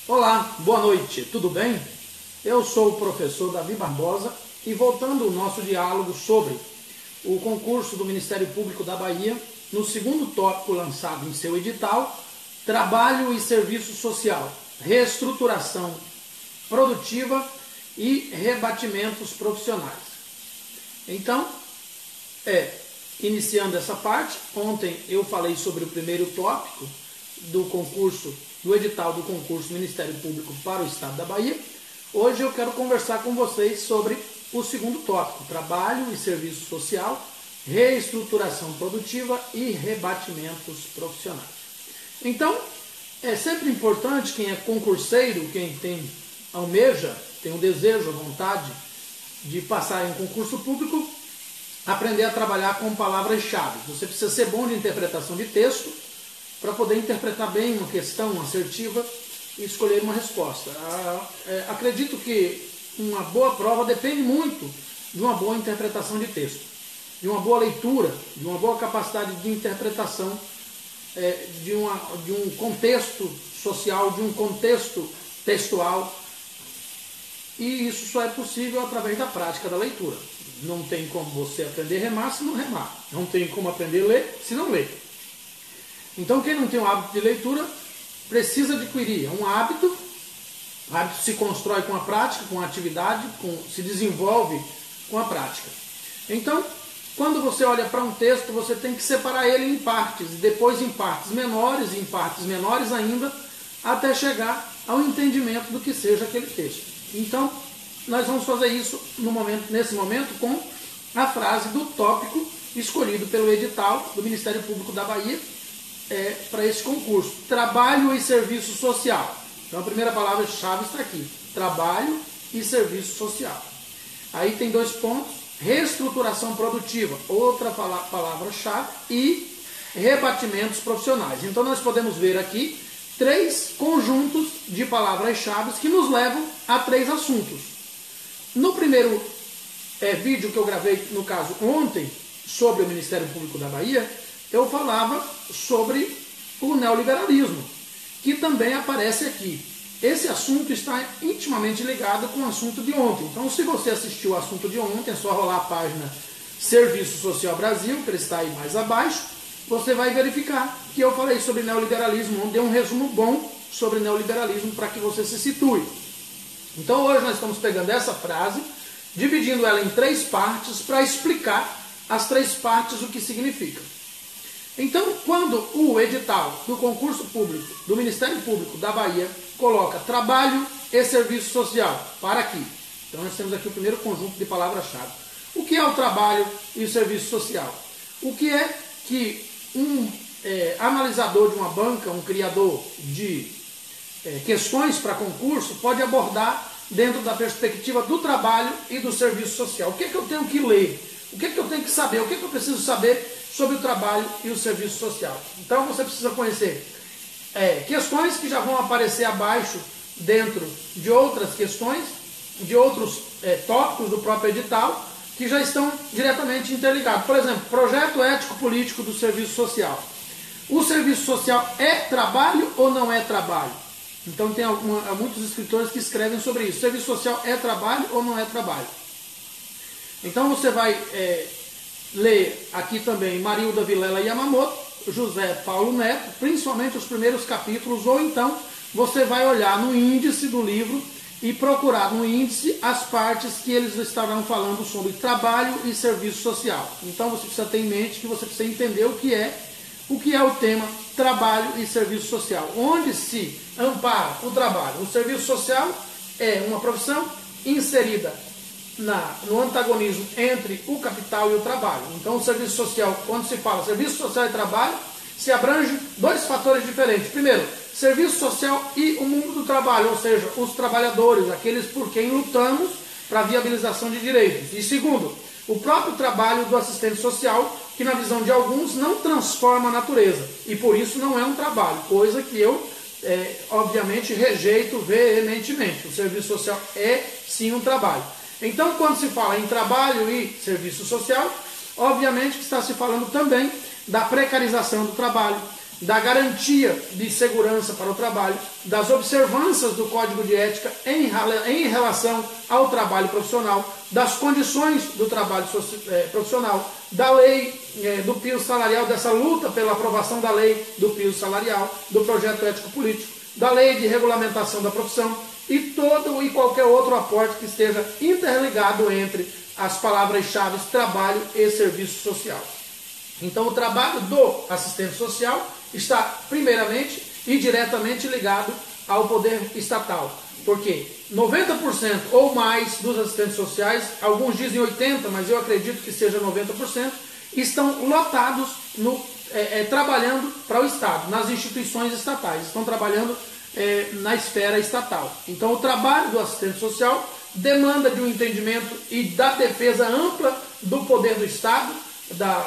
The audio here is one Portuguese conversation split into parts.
Olá, boa noite, tudo bem? Eu sou o professor Davi Barbosa e voltando ao nosso diálogo sobre o concurso do Ministério Público da Bahia, no segundo tópico lançado em seu edital, Trabalho e Serviço Social, Reestruturação Produtiva e Rebatimentos Profissionais. Então, iniciando essa parte, ontem eu falei sobre o primeiro tópico do edital do concurso Ministério Público para o Estado da Bahia. Hoje eu quero conversar com vocês sobre o segundo tópico, Trabalho e Serviço Social, Reestruturação Produtiva e Rebatimentos Profissionais. Então, é sempre importante quem é concurseiro, quem almeja, tem o desejo, a vontade de passar em concurso público, aprender a trabalhar com palavras-chave. Você precisa ser bom de interpretação de texto para poder interpretar bem uma questão assertiva e escolher uma resposta. Acredito que uma boa prova depende muito de uma boa interpretação de texto, de uma boa leitura, de uma boa capacidade de interpretação de um contexto social, de um contexto textual. E isso só é possível através da prática da leitura. Não tem como você aprender a remar se não remar. Não tem como aprender a ler se não ler. Então, quem não tem o hábito de leitura precisa adquirir um hábito. O hábito se constrói com a prática, com a atividade, se desenvolve com a prática. Então, quando você olha para um texto, você tem que separar ele em partes, e depois em partes menores ainda, até chegar ao entendimento do que seja aquele texto. Então, nós vamos fazer isso nesse momento com a frase do tópico escolhido pelo edital do Ministério Público da Bahia para esse concurso. Trabalho e Serviço Social. Então, a primeira palavra-chave está aqui. Trabalho e Serviço Social. Aí tem dois pontos. Reestruturação produtiva, outra palavra-chave, e rebatimentos profissionais. Então, nós podemos ver aqui três conjuntos de palavras-chave que nos levam a três assuntos. No primeiro vídeo que eu gravei, no caso ontem, sobre o Ministério Público da Bahia, eu falava sobre o neoliberalismo, que também aparece aqui. Esse assunto está intimamente ligado com o assunto de ontem. Então, se você assistiu o assunto de ontem, é só rolar a página Serviço Social Brasil, que ele está aí mais abaixo, você vai verificar que eu falei sobre neoliberalismo, onde dei um resumo bom sobre neoliberalismo para que você se situe. Então, hoje nós estamos pegando essa frase, dividindo ela em três partes para explicar as três partes o que significa. Então, quando o edital do concurso público, do Ministério Público da Bahia, coloca trabalho e serviço social, para aqui. Então, nós temos aqui o primeiro conjunto de palavras-chave. O que é o trabalho e o serviço social? O que é que um analisador de uma banca, um criador de questões para concurso, pode abordar dentro da perspectiva do trabalho e do serviço social? O que é que eu tenho que ler? O que é que eu tenho que saber? O que é que eu preciso saber sobre o trabalho e o serviço social? Então, você precisa conhecer questões que já vão aparecer abaixo dentro de outras questões, de outros tópicos do próprio edital, que já estão diretamente interligados. Por exemplo, projeto ético-político do serviço social. O serviço social é trabalho ou não é trabalho? Então, tem muitos escritores que escrevem sobre isso. Serviço social é trabalho ou não é trabalho? Então, você vai ler aqui também Marilda Vilela Yamamoto, José Paulo Neto, principalmente os primeiros capítulos, ou então você vai olhar no índice do livro e procurar no índice as partes que eles estarão falando sobre trabalho e serviço social. Então, você precisa ter em mente que você precisa entender o que é o tema trabalho e serviço social. Onde se ampara o trabalho? O serviço social é uma profissão inserida no antagonismo entre o capital e o trabalho. Então, o serviço social, quando se fala serviço social e trabalho, se abrange dois fatores diferentes. Primeiro, serviço social e o mundo do trabalho, ou seja, os trabalhadores, aqueles por quem lutamos para a viabilização de direitos. E segundo, o próprio trabalho do assistente social, que na visão de alguns não transforma a natureza, e por isso não é um trabalho, coisa que eu, obviamente, rejeito veementemente. O serviço social é sim um trabalho. Então, quando se fala em trabalho e serviço social, obviamente que está se falando também da precarização do trabalho, da garantia de segurança para o trabalho, das observâncias do Código de Ética em relação ao trabalho profissional, das condições do trabalho profissional, da lei do piso salarial, dessa luta pela aprovação da lei do piso salarial, do projeto ético-político, da lei de regulamentação da profissão e todo e qualquer outro aporte que esteja interligado entre as palavras-chave trabalho e serviço social. Então, o trabalho do assistente social está primeiramente e diretamente ligado ao poder estatal, porque 90% ou mais dos assistentes sociais, alguns dizem 80%, mas eu acredito que seja 90%, estão lotados trabalhando para o Estado, nas instituições estatais, estão trabalhando na esfera estatal. Então, o trabalho do assistente social demanda de um entendimento e da defesa ampla do poder do Estado,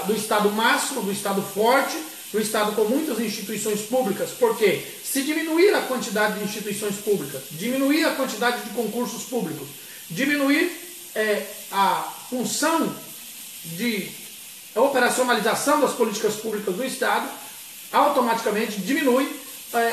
do Estado máximo, do Estado forte, do Estado com muitas instituições públicas, porque se diminuir a quantidade de instituições públicas, diminuir a quantidade de concursos públicos, diminuir a função de operacionalização das políticas públicas do Estado, automaticamente diminui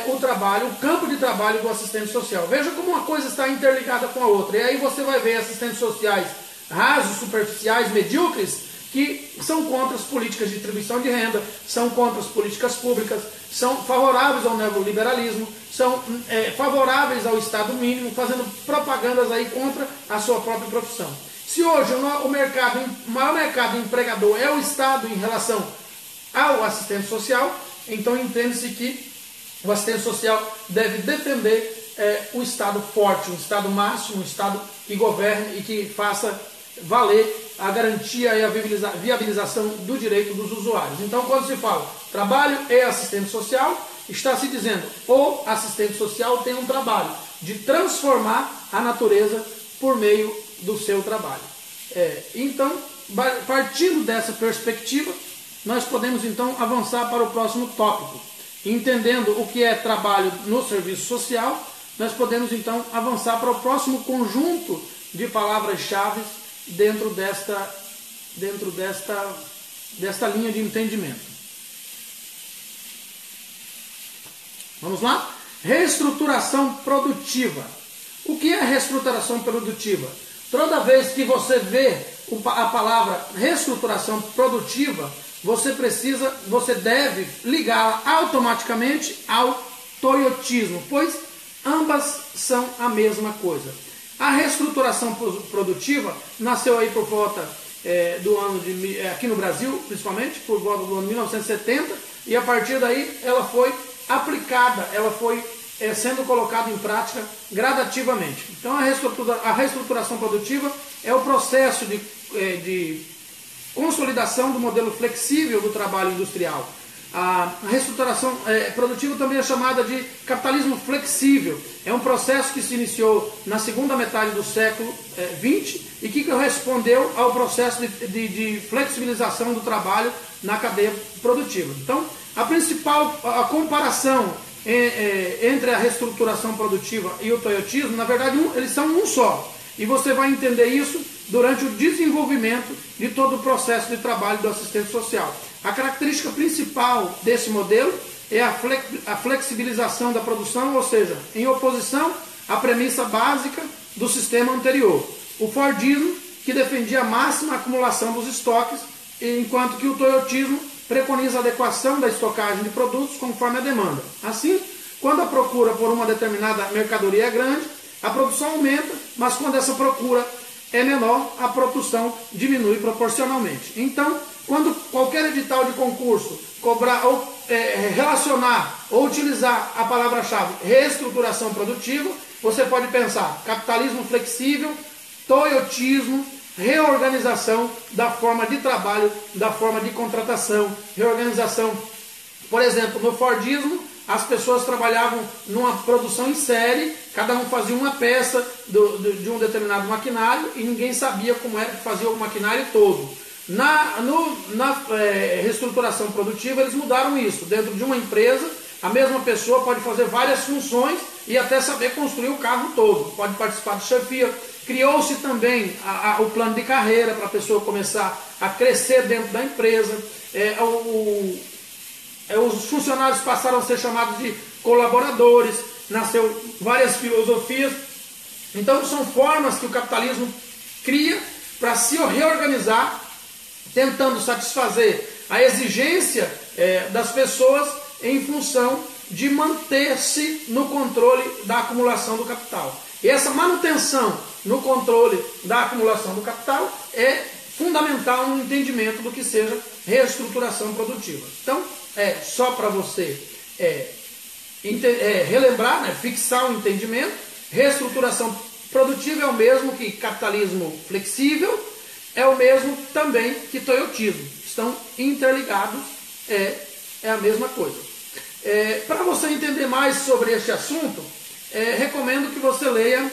o trabalho, o campo de trabalho do assistente social. Veja como uma coisa está interligada com a outra. E aí você vai ver assistentes sociais rasos, superficiais, medíocres, que são contra as políticas de distribuição de renda, são contra as políticas públicas, são favoráveis ao neoliberalismo, são favoráveis ao Estado mínimo, fazendo propagandas aí contra a sua própria profissão. Se hoje o maior mercado empregador é o Estado em relação ao assistente social, então entende-se que o assistente social deve defender o Estado forte, um Estado máximo, um Estado que governe e que faça valer a garantia e a viabilização do direito dos usuários. Então, quando se fala trabalho e assistente social, está se dizendo o assistente social tem um trabalho de transformar a natureza por meio do seu trabalho. Então, partindo dessa perspectiva, nós podemos então avançar para o próximo tópico. Entendendo o que é trabalho no serviço social, nós podemos então avançar para o próximo conjunto de palavras-chave dentro desta linha de entendimento. Vamos lá? Reestruturação produtiva. O que é reestruturação produtiva? Toda vez que você vê a palavra reestruturação produtiva, você deve ligá-la automaticamente ao toyotismo, pois ambas são a mesma coisa. A reestruturação produtiva nasceu aí por volta do ano aqui no Brasil, principalmente, por volta do ano 1970, e a partir daí ela foi aplicada, ela foi sendo colocada em prática gradativamente. Então a reestruturação produtiva é o processo de consolidação do modelo flexível do trabalho industrial. A reestruturação produtiva também é chamada de capitalismo flexível. É um processo que se iniciou na segunda metade do século XX e que correspondeu ao processo de flexibilização do trabalho na cadeia produtiva. Então, a comparação entre a reestruturação produtiva e o toyotismo, na verdade, eles são um só. E você vai entender isso durante o desenvolvimento de todo o processo de trabalho do assistente social. A característica principal desse modelo é a flexibilização da produção, ou seja, em oposição à premissa básica do sistema anterior. O Fordismo, que defendia a máxima acumulação dos estoques, enquanto que o toyotismo preconiza a adequação da estocagem de produtos conforme a demanda. Assim, quando a procura por uma determinada mercadoria é grande, a produção aumenta, mas quando essa procura é menor, a produção diminui proporcionalmente. Então, quando qualquer edital de concurso cobrar ou relacionar ou utilizar a palavra-chave reestruturação produtiva, você pode pensar capitalismo flexível, toyotismo, reorganização da forma de trabalho, da forma de contratação, reorganização. Por exemplo, no Fordismo, as pessoas trabalhavam numa produção em série, cada um fazia uma peça de um determinado maquinário e ninguém sabia como era que fazia o maquinário todo. Na reestruturação produtiva, eles mudaram isso. Dentro de uma empresa, a mesma pessoa pode fazer várias funções e até saber construir o carro todo. Pode participar de chefia. Criou-se também o plano de carreira para a pessoa começar a crescer dentro da empresa. os funcionários passaram a ser chamados de colaboradores, nasceu várias filosofias. Então são formas que o capitalismo cria para se reorganizar, tentando satisfazer a exigência das pessoas em função de manter-se no controle da acumulação do capital. E essa manutenção no controle da acumulação do capital é fundamental no entendimento do que seja reestruturação produtiva. Então, só para você relembrar, né, fixar o entendimento, reestruturação produtiva é o mesmo que capitalismo flexível, é o mesmo também que toyotismo. Estão interligados, é a mesma coisa. Para você entender mais sobre este assunto, recomendo que você leia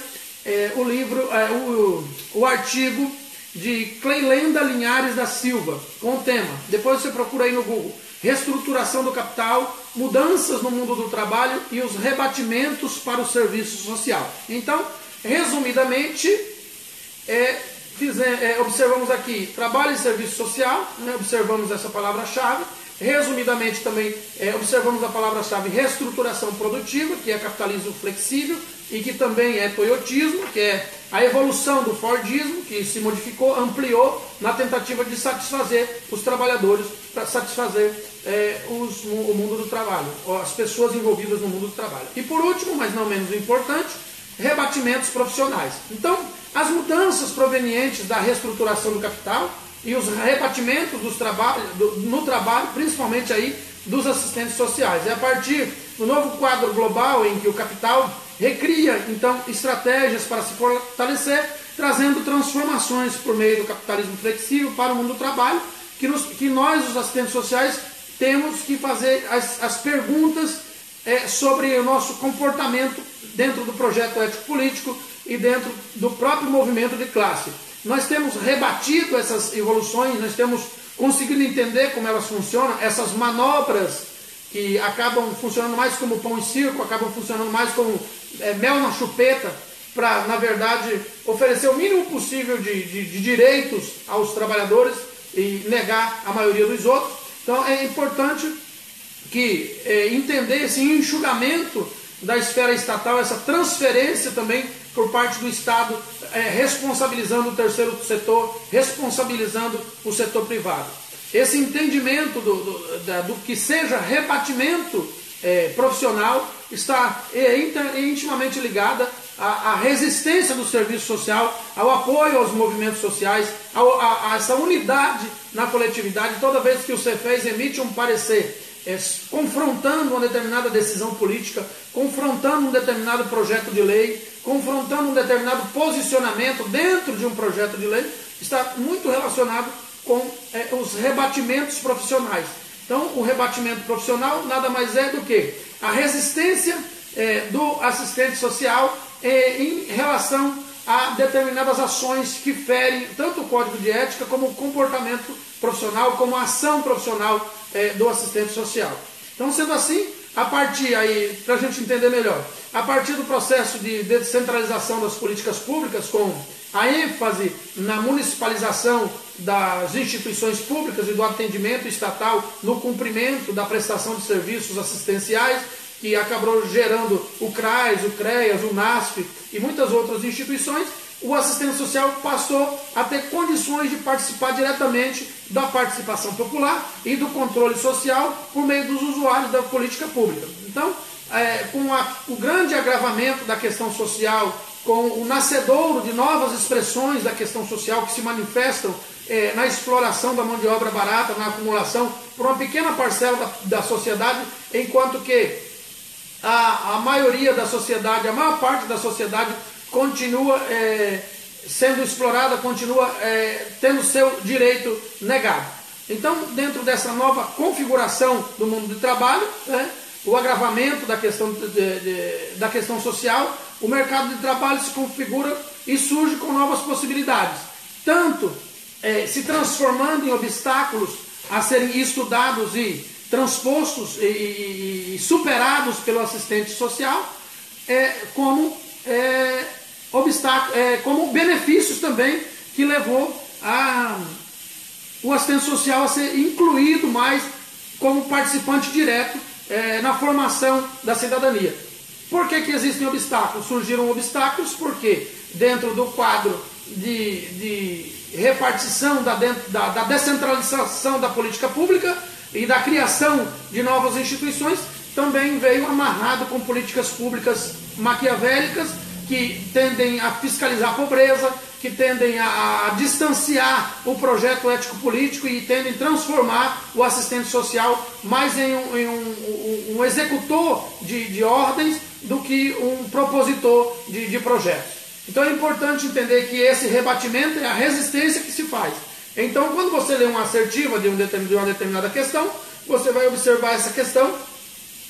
o livro, o artigo de Cleilenda Linhares da Silva, com o tema, depois você procura aí no Google, Reestruturação do Capital, Mudanças no Mundo do Trabalho e os Rebatimentos para o Serviço Social. Então, resumidamente, observamos aqui trabalho e serviço social, né, observamos essa palavra-chave. Resumidamente também observamos a palavra-chave reestruturação produtiva, que é capitalismo flexível, e que também é toyotismo, que é a evolução do fordismo, que se modificou, ampliou na tentativa de satisfazer os trabalhadores, para satisfazer o mundo do trabalho, as pessoas envolvidas no mundo do trabalho. E por último, mas não menos importante, rebatimentos profissionais. Então, as mudanças provenientes da reestruturação do capital e os rebatimentos no trabalho, principalmente aí dos assistentes sociais. É a partir do novo quadro global em que o capital recria, então, estratégias para se fortalecer, trazendo transformações por meio do capitalismo flexível para o mundo do trabalho, que nós, os assistentes sociais, temos que fazer as perguntas sobre o nosso comportamento dentro do projeto ético-político e dentro do próprio movimento de classe. Nós temos rebatido essas evoluções, nós temos conseguido entender como elas funcionam, essas manobras que acabam funcionando mais como pão e circo, acabam funcionando mais como mel na chupeta, para, na verdade, oferecer o mínimo possível de direitos aos trabalhadores e negar a maioria dos outros. Então é importante que entender esse enxugamento da esfera estatal, essa transferência também por parte do Estado, responsabilizando o terceiro setor, responsabilizando o setor privado. Esse entendimento do que seja rebatimento profissional está intimamente ligada à resistência do serviço social, ao apoio aos movimentos sociais, a essa unidade na coletividade. Toda vez que o Cefes emite um parecer confrontando uma determinada decisão política, confrontando um determinado projeto de lei, confrontando um determinado posicionamento dentro de um projeto de lei, está muito relacionado com os rebatimentos profissionais. Então, o rebatimento profissional nada mais é do que a resistência do assistente social em relação a determinadas ações que ferem tanto o código de ética como o comportamento profissional, como a ação profissional do assistente social. Então, sendo assim, a partir aí, para a gente entender melhor, a partir do processo de descentralização das políticas públicas, com a ênfase na municipalização das instituições públicas e do atendimento estatal no cumprimento da prestação de serviços assistenciais, que acabou gerando o CRAS, o CREAS, o NASF e muitas outras instituições, o assistente social passou a ter condições de participar diretamente da participação popular e do controle social por meio dos usuários da política pública. Então, com o grande agravamento da questão social, com o nascedouro de novas expressões da questão social que se manifestam na exploração da mão de obra barata, na acumulação por uma pequena parcela da sociedade, enquanto que a maioria da sociedade, a maior parte da sociedade continua sendo explorada, continua tendo seu direito negado. Então, dentro dessa nova configuração do mundo do trabalho, o agravamento da questão social, o mercado de trabalho se configura e surge com novas possibilidades, tanto se transformando em obstáculos a serem estudados e transpostos e superados pelo assistente social, como benefícios também que levou o assistente social a ser incluído mais como participante direto na formação da cidadania. Por que existem obstáculos? Surgiram obstáculos porque dentro do quadro de repartição da descentralização da política pública e da criação de novas instituições, também veio amarrado com políticas públicas maquiavélicas que tendem a fiscalizar a pobreza, que tendem a distanciar o projeto ético-político e tendem a transformar o assistente social mais em um executor de ordens do que um propositor de projetos. Então é importante entender que esse rebatimento é a resistência que se faz. Então, quando você lê uma assertiva de uma determinada questão, você vai observar essa questão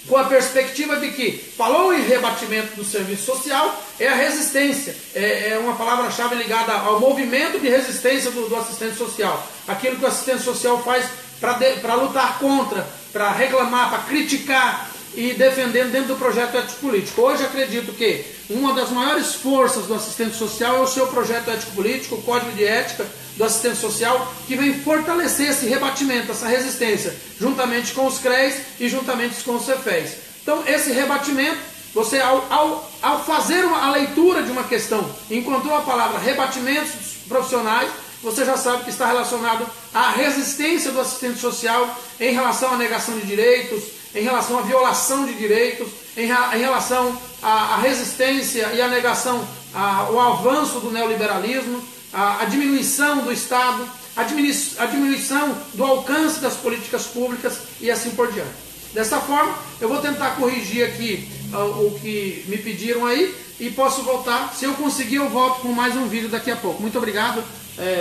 com a perspectiva de que falou em rebatimento do serviço social, é a resistência, é uma palavra-chave ligada ao movimento de resistência do assistente social. Aquilo que o assistente social faz para lutar contra, para reclamar, para criticar e defender dentro do projeto ético-político. Hoje acredito que uma das maiores forças do assistente social é o seu projeto ético-político, o Código de Ética do Assistente Social, que vem fortalecer esse rebatimento, essa resistência, juntamente com os CREAs e juntamente com os CEFES. Então, esse rebatimento, você ao fazer a leitura de uma questão, encontrou a palavra rebatimentos profissionais, você já sabe que está relacionado à resistência do assistente social em relação à negação de direitos, em relação à violação de direitos, em relação à resistência e à negação ao avanço do neoliberalismo, a diminuição do Estado, a diminuição do alcance das políticas públicas e assim por diante. Dessa forma, eu vou tentar corrigir aqui o que me pediram aí e posso voltar. Se eu conseguir, eu volto com mais um vídeo daqui a pouco. Muito obrigado,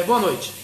boa noite.